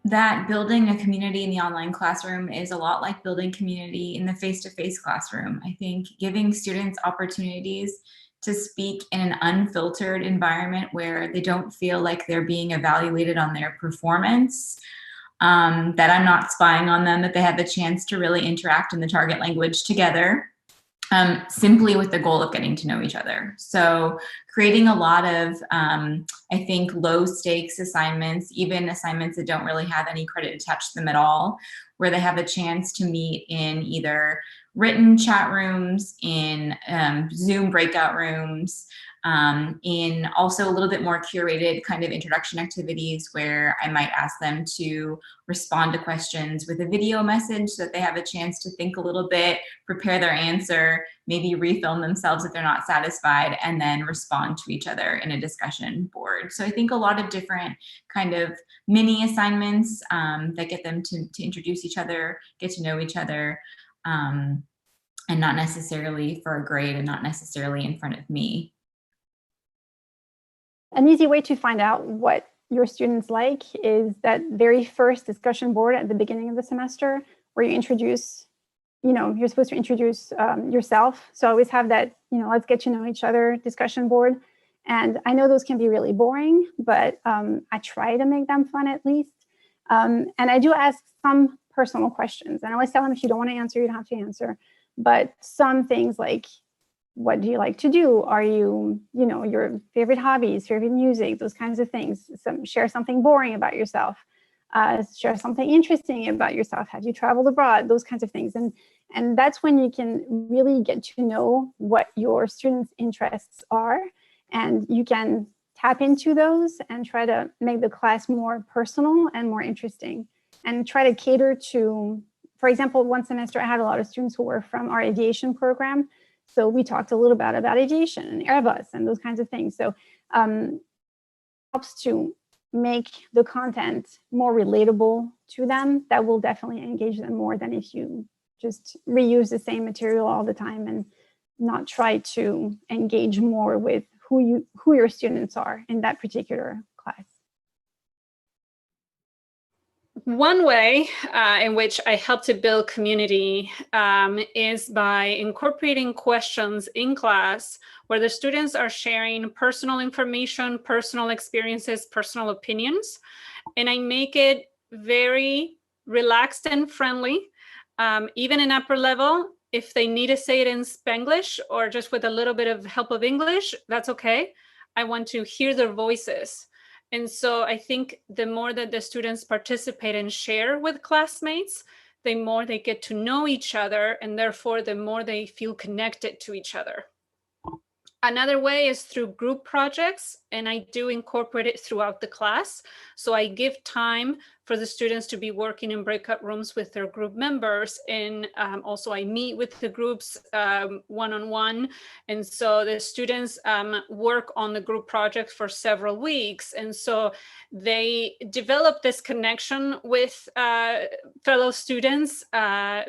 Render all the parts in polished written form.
that building a community in the online classroom is a lot like building community in the face-to-face classroom. I think giving students opportunities to speak in an unfiltered environment where they don't feel like they're being evaluated on their performance, that I'm not spying on them, that they have a chance to really interact in the target language together, simply with the goal of getting to know each other. So creating a lot of, I think, low stakes assignments, even assignments that don't really have any credit attached to them at all, where they have a chance to meet in either written chat rooms, in Zoom breakout rooms, in also a little bit more curated kind of introduction activities where I might ask them to respond to questions with a video message so that they have a chance to think a little bit, prepare their answer, maybe refilm themselves if they're not satisfied, and then respond to each other in a discussion board. So I think a lot of different kind of mini assignments that get them to introduce each other, get to know each other, and not necessarily for a grade and not necessarily in front of me. An easy way to find out what your students like is that very first discussion board at the beginning of the semester where you introduce, you're supposed to introduce yourself. So I always have that, let's get to know each other discussion board. And I know those can be really boring, but I try to make them fun at least. And I do ask some personal questions. And I always tell them if you don't want to answer, you don't have to answer. But some things like, what do you like to do? Are you, your favorite hobbies, favorite music, those kinds of things. Share something boring about yourself. Share something interesting about yourself. Have you traveled abroad? Those kinds of things. And that's when you can really get to know what your students' interests are. And you can tap into those and try to make the class more personal and more interesting. And try to cater to, for example, one semester I had a lot of students who were from our aviation program. So we talked a little bit about aviation and Airbus and those kinds of things. So helps to make the content more relatable to them. That will definitely engage them more than if you just reuse the same material all the time and not try to engage more with who your students are in that particular class. One way in which I help to build community is by incorporating questions in class where the students are sharing personal information, personal experiences, personal opinions, and I make it very relaxed and friendly, even in upper level. If they need to say it in Spanglish or just with a little bit of help of English, that's okay. I want to hear their voices. And so I think the more that the students participate and share with classmates, the more they get to know each other, and therefore the more they feel connected to each other. Another way is through group projects, and I do incorporate it throughout the class. So I give time for the students to be working in breakout rooms with their group members. And also I meet with the groups one-on-one. And so the students work on the group project for several weeks. And so they develop this connection with fellow students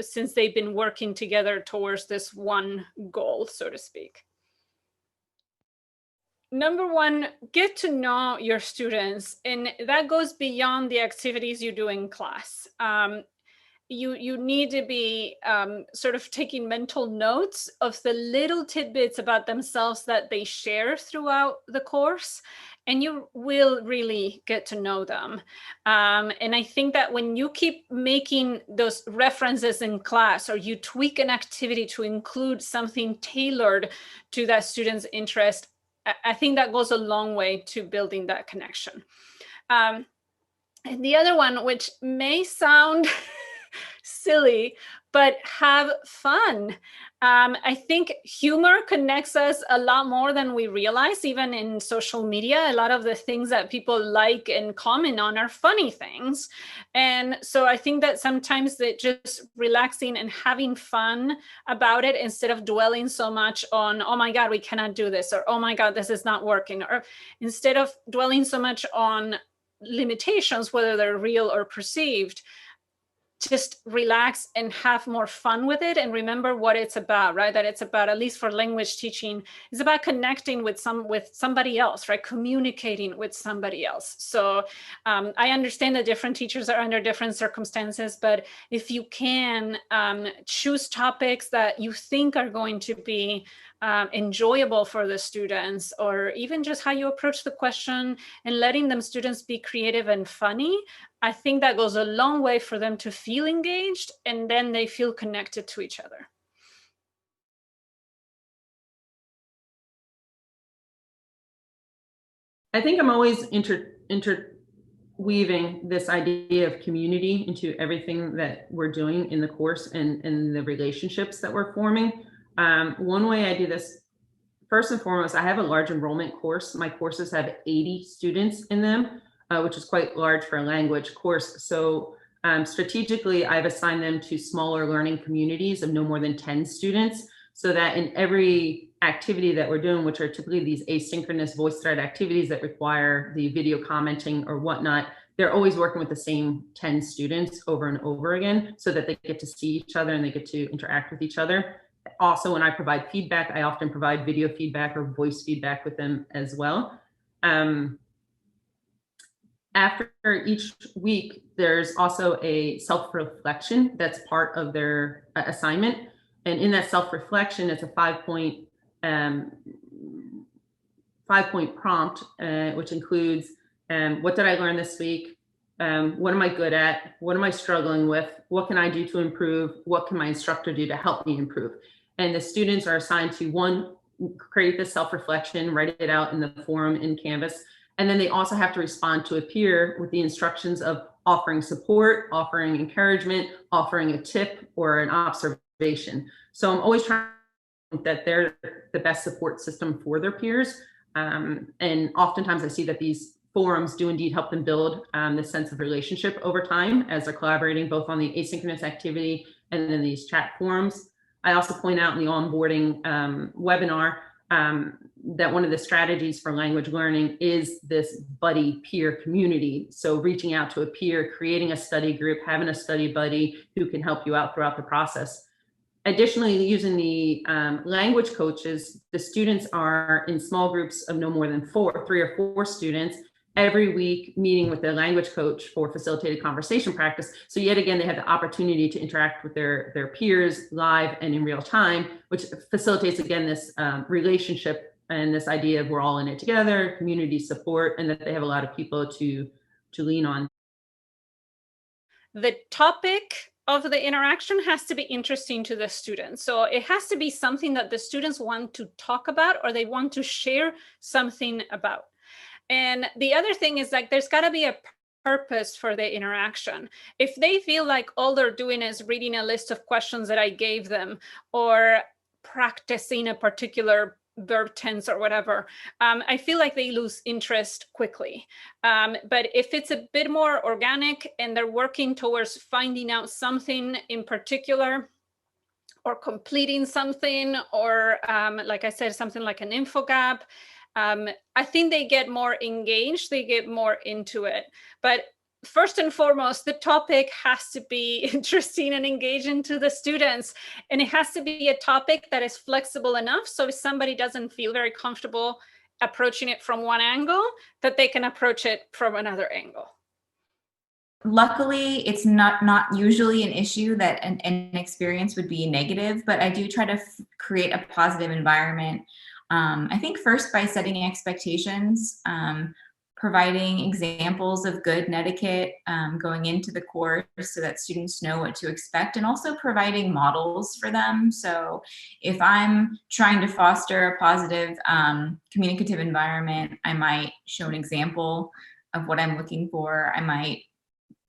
since they've been working together towards this one goal, so to speak. Number one, get to know your students, and that goes beyond the activities you do in class. You need to be sort of taking mental notes of the little tidbits about themselves that they share throughout the course, and you will really get to know them. And I think that when you keep making those references in class, or you tweak an activity to include something tailored to that student's interest, I think that goes a long way to building that connection. And the other one, which may sound silly, but have fun. I think humor connects us a lot more than we realize, even in social media. A lot of the things that people like and comment on are funny things. And so I think that sometimes that just relaxing and having fun about it instead of dwelling so much on, oh my God, we cannot do this, or oh my God, this is not working, or instead of dwelling so much on limitations, whether they're real or perceived, just relax and have more fun with it and remember what it's about, right? That it's about, at least for language teaching, it's about connecting with somebody else, right? Communicating with somebody else. So I understand that different teachers are under different circumstances, but if you can choose topics that you think are going to be enjoyable for the students, or even just how you approach the question and letting them students be creative and funny, I think that goes a long way for them to feel engaged, and then they feel connected to each other. I think I'm always interweaving this idea of community into everything that we're doing in the course and the relationships that we're forming. One way I do this, first and foremost, I have a large enrollment course. My courses have 80 students in them, which is quite large for a language course. So strategically, I've assigned them to smaller learning communities of no more than 10 students, so that in every activity that we're doing, which are typically these asynchronous voice thread activities that require the video commenting or whatnot, they're always working with the same 10 students over and over again, so that they get to see each other and they get to interact with each other. Also, when I provide feedback, I often provide video feedback or voice feedback with them as well. After each week, there's also a self-reflection that's part of their assignment. And in that self-reflection, it's a five-point prompt, which includes what did I learn this week? What am I good at? What am I struggling with? What can I do to improve? What can my instructor do to help me improve? And the students are assigned to, one, create this self-reflection, write it out in the forum in Canvas. And then they also have to respond to a peer with the instructions of offering support, offering encouragement, offering a tip or an observation. So I'm always trying to think that they're the best support system for their peers. And oftentimes I see that these forums do indeed help them build this sense of relationship over time as they're collaborating both on the asynchronous activity and then these chat forums. I also point out in the onboarding webinar that one of the strategies for language learning is this buddy peer community. So reaching out to a peer, creating a study group, having a study buddy who can help you out throughout the process. Additionally, using the language coaches, the students are in small groups of no more than 3 or 4 students every week, meeting with their language coach for facilitated conversation practice. So yet again, they have the opportunity to interact with their peers live and in real time, which facilitates again this relationship and this idea of we're all in it together, community support, and that they have a lot of people to lean on. The topic of the interaction has to be interesting to the students. So it has to be something that the students want to talk about or they want to share something about. And the other thing is like, there's got to be a purpose for the interaction. If they feel like all they're doing is reading a list of questions that I gave them or practicing a particular verb tense or whatever, I feel like they lose interest quickly. But if it's a bit more organic and they're working towards finding out something in particular or completing something, or like I said, something like an infogap, I think they get more engaged, they get more into it. But first and foremost, the topic has to be interesting and engaging to the students. And it has to be a topic that is flexible enough. So if somebody doesn't feel very comfortable approaching it from one angle, that they can approach it from another angle. Luckily, it's not usually an issue that an experience would be negative, but I do try to create a positive environment. I think first by setting expectations, providing examples of good netiquette going into the course so that students know what to expect, and also providing models for them. So if I'm trying to foster a positive communicative environment, I might show an example of what I'm looking for. I might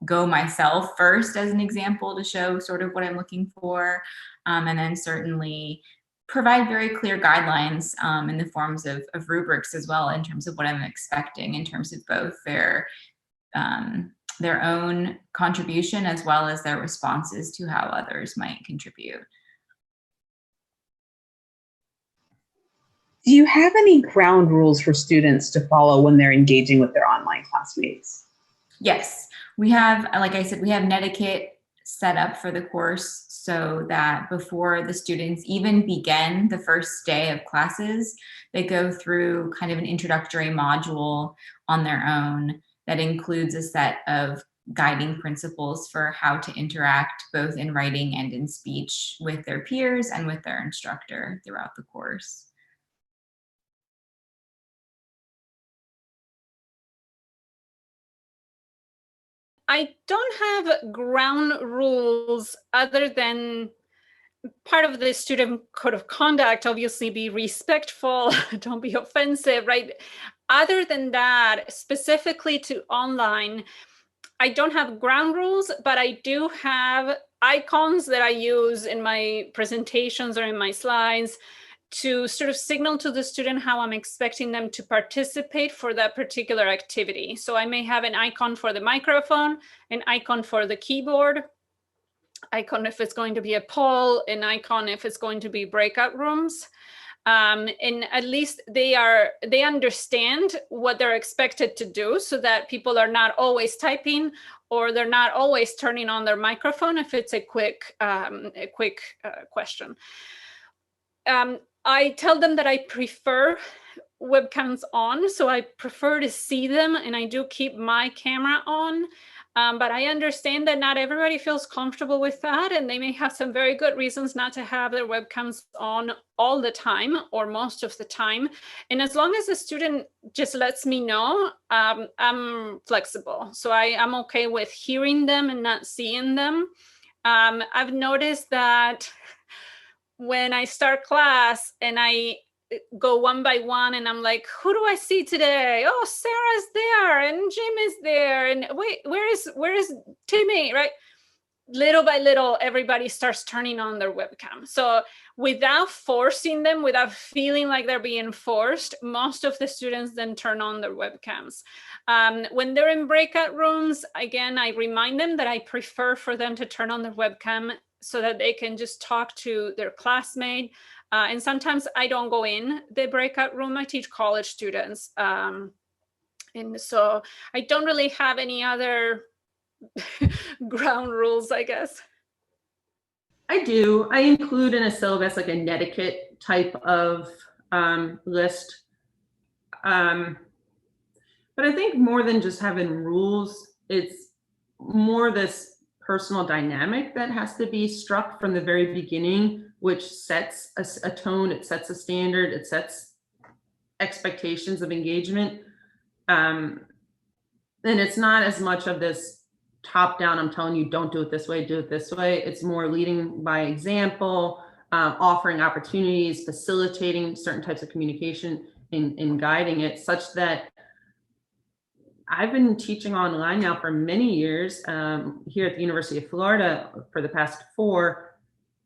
go myself first as an example to show sort of what I'm looking for, and then certainly provide very clear guidelines in the forms of rubrics as well, in terms of what I'm expecting, in terms of both their own contribution as well as their responses to how others might contribute. Do you have any ground rules for students to follow when they're engaging with their online classmates? Yes, we have, like I said, we have netiquette set up for the course so that before the students even begin the first day of classes, they go through kind of an introductory module on their own that includes a set of guiding principles for how to interact both in writing and in speech with their peers and with their instructor throughout the course. I don't have ground rules other than part of the student code of conduct, obviously be respectful, don't be offensive, right? Other than that, specifically to online, I don't have ground rules, but I do have icons that I use in my presentations or in my slides to sort of signal to the student how I'm expecting them to participate for that particular activity. So I may have an icon for the microphone, an icon for the keyboard, icon if it's going to be a poll, an icon if it's going to be breakout rooms. And at least they understand what they're expected to do, so that people are not always typing or they're not always turning on their microphone if it's a quick question. I tell them that I prefer webcams on, so I prefer to see them, and I do keep my camera on. But I understand that not everybody feels comfortable with that, and they may have some very good reasons not to have their webcams on all the time or most of the time. And as long as the student just lets me know, I'm flexible. So I'm okay with hearing them and not seeing them. I've noticed that when I start class and I go one by one and I'm like, who do I see today? Oh, Sarah's there and Jim is there. And wait, where is Timmy, right? Little by little, everybody starts turning on their webcam. So without forcing them, without feeling like they're being forced, most of the students then turn on their webcams. When they're in breakout rooms, again, I remind them that I prefer for them to turn on their webcam so that they can just talk to their classmate. And sometimes I don't go in the breakout room. I teach college students. And so I don't really have any other ground rules, I guess. I do. I include in a syllabus like a netiquette type of list. But I think more than just having rules, it's more this personal dynamic that has to be struck from the very beginning, which sets a tone, it sets a standard, it sets expectations of engagement. And it's not as much of this top down, I'm telling you, don't do it this way, do it this way. It's more leading by example, offering opportunities, facilitating certain types of communication and guiding it, such that I've been teaching online now for many years here at the University of Florida for the past 4.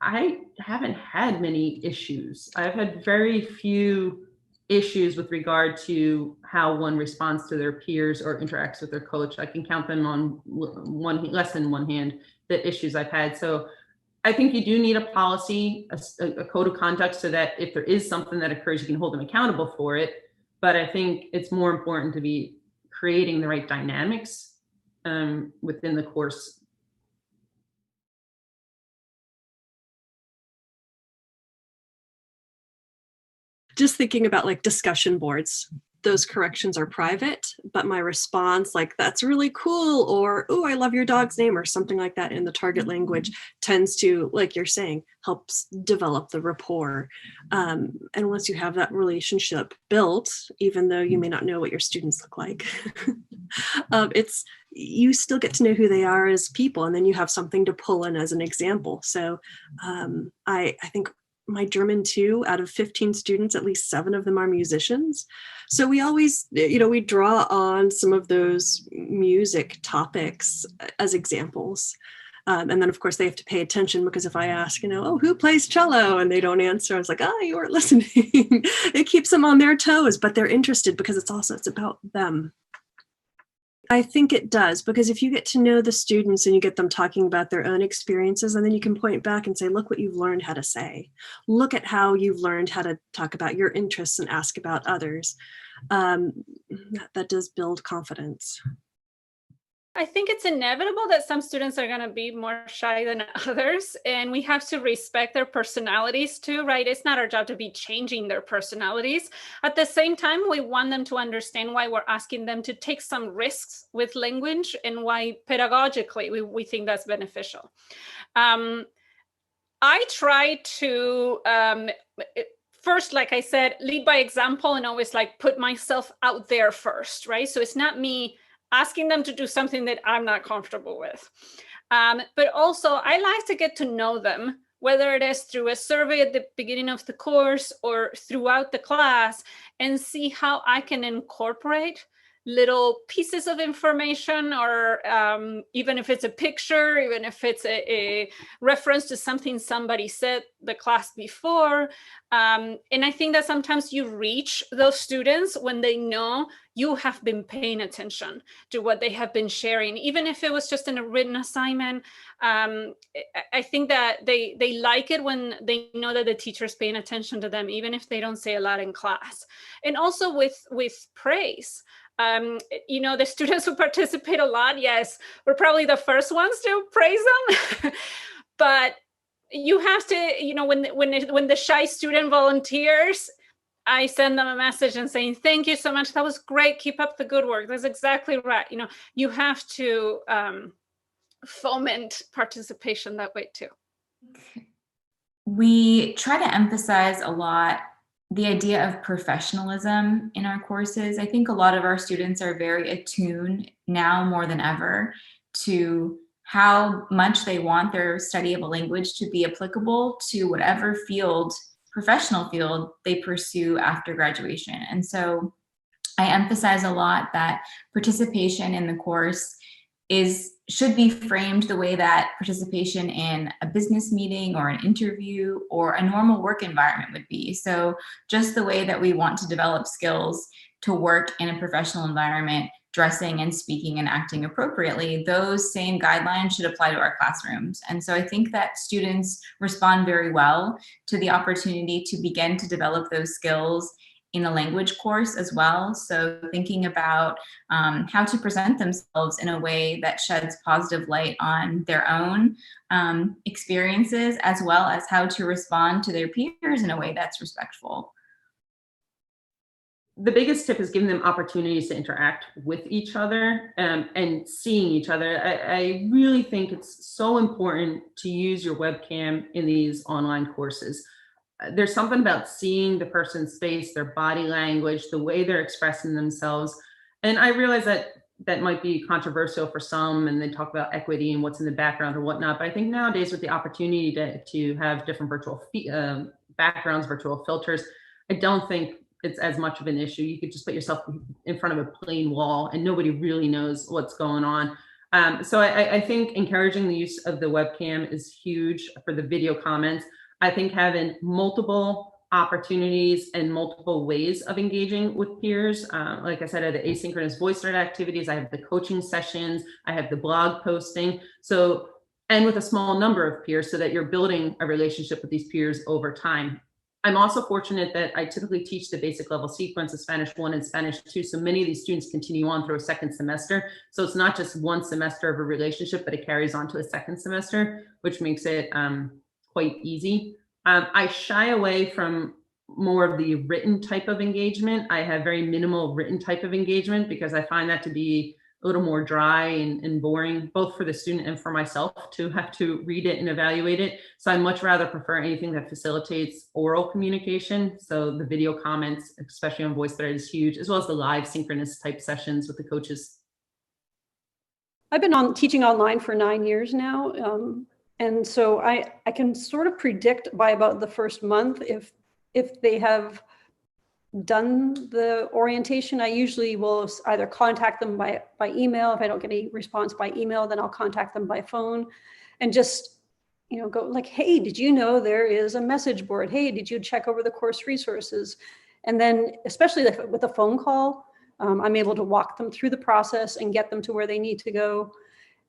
I haven't had many issues. I've had very few issues with regard to how one responds to their peers or interacts with their coach. I can count them on less than one hand, the issues I've had. So I think you do need a policy, a code of conduct, so that if there is something that occurs, you can hold them accountable for it. But I think it's more important to be creating the right dynamics within the course. Just thinking about like discussion boards, those corrections are private, but my response, like, that's really cool, or, oh, I love your dog's name, or something like that in the target language tends to, like you're saying, helps develop the rapport. And once you have that relationship built, even though you may not know what your students look like, you still get to know who they are as people, and then you have something to pull in as an example. So I think my German 2, out of 15 students, at least 7 of them are musicians. So we always, we draw on some of those music topics as examples. And then, of course, they have to pay attention, because if I ask, oh, who plays cello? And they don't answer, I was like, oh, you weren't listening. It keeps them on their toes, but they're interested because it's about them. I think it does, because if you get to know the students and you get them talking about their own experiences, and then you can point back and say, look what you've learned how to say. Look at how you've learned how to talk about your interests and ask about others. That does build confidence. I think it's inevitable that some students are going to be more shy than others, and we have to respect their personalities too, right? It's not our job to be changing their personalities. At the same time, we want them to understand why we're asking them to take some risks with language and why pedagogically we think that's beneficial. I try to first, like I said, lead by example and always like put myself out there first, right? So it's not me asking them to do something that I'm not comfortable with. But also I like to get to know them, whether it is through a survey at the beginning of the course or throughout the class, and see how I can incorporate little pieces of information, or even if it's a picture, even if it's a reference to something somebody said the class before. And I think that sometimes you reach those students when they know you have been paying attention to what they have been sharing, even if it was just in a written assignment. I think that they like it when they know that the teacher's paying attention to them, even if they don't say a lot in class. And also with praise. The students who participate a lot, yes, we're probably the first ones to praise them. But you have to, when the shy student volunteers, I send them a message and saying, thank you so much. That was great. Keep up the good work. That's exactly right. You have to foment participation that way too. We try to emphasize a lot the idea of professionalism in our courses. I think a lot of our students are very attuned now more than ever to how much they want their study of a language to be applicable to whatever professional field they pursue after graduation. And so I emphasize a lot that participation in the course should be framed the way that participation in a business meeting or an interview or a normal work environment would be. So just the way that we want to develop skills to work in a professional environment, dressing and speaking and acting appropriately, those same guidelines should apply to our classrooms. And so I think that students respond very well to the opportunity to begin to develop those skills in a language course as well. So thinking about how to present themselves in a way that sheds positive light on their own experiences, as well as how to respond to their peers in a way that's respectful. The biggest tip is giving them opportunities to interact with each other and seeing each other. I really think it's so important to use your webcam in these online courses. There's something about seeing the person's face, their body language, the way they're expressing themselves. And I realize that might be controversial for some, and they talk about equity and what's in the background or whatnot. But I think nowadays with the opportunity to have different virtual backgrounds, virtual filters, I don't think it's as much of an issue. You could just put yourself in front of a plain wall and nobody really knows what's going on. So I think encouraging the use of the webcam is huge for the video comments. I think having multiple opportunities and multiple ways of engaging with peers. Like I said, I have the asynchronous VoiceThread activities, I have the coaching sessions, I have the blog posting. So, and with a small number of peers so that you're building a relationship with these peers over time. I'm also fortunate that I typically teach the basic level sequence of Spanish 1 and Spanish 2. So many of these students continue on through a second semester. So it's not just one semester of a relationship, but it carries on to a second semester, which makes it quite easy. I shy away from more of the written type of engagement. I have very minimal written type of engagement because I find that to be a little more dry and boring, both for the student and for myself to have to read it and evaluate it. So I much rather prefer anything that facilitates oral communication. So the video comments, especially on VoiceThread, is huge, as well as the live synchronous type sessions with the coaches. I've been teaching online for 9 years now. And so I can sort of predict by about the first month if they have done the orientation. I usually will either contact them by email. If I don't get any response by email, then I'll contact them by phone and just, go like, hey, did you know there is a message board? Hey, did you check over the course resources? And then especially with a phone call, I'm able to walk them through the process and get them to where they need to go.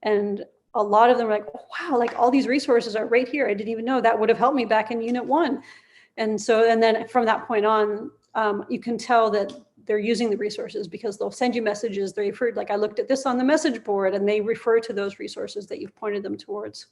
And a lot of them are like, oh, wow, like all these resources are right here. I didn't even know that would have helped me back in Unit 1. And then from that point on, you can tell that they're using the resources, because they'll send you messages. They refer, like, I looked at this on the message board, and they refer to those resources that you've pointed them towards.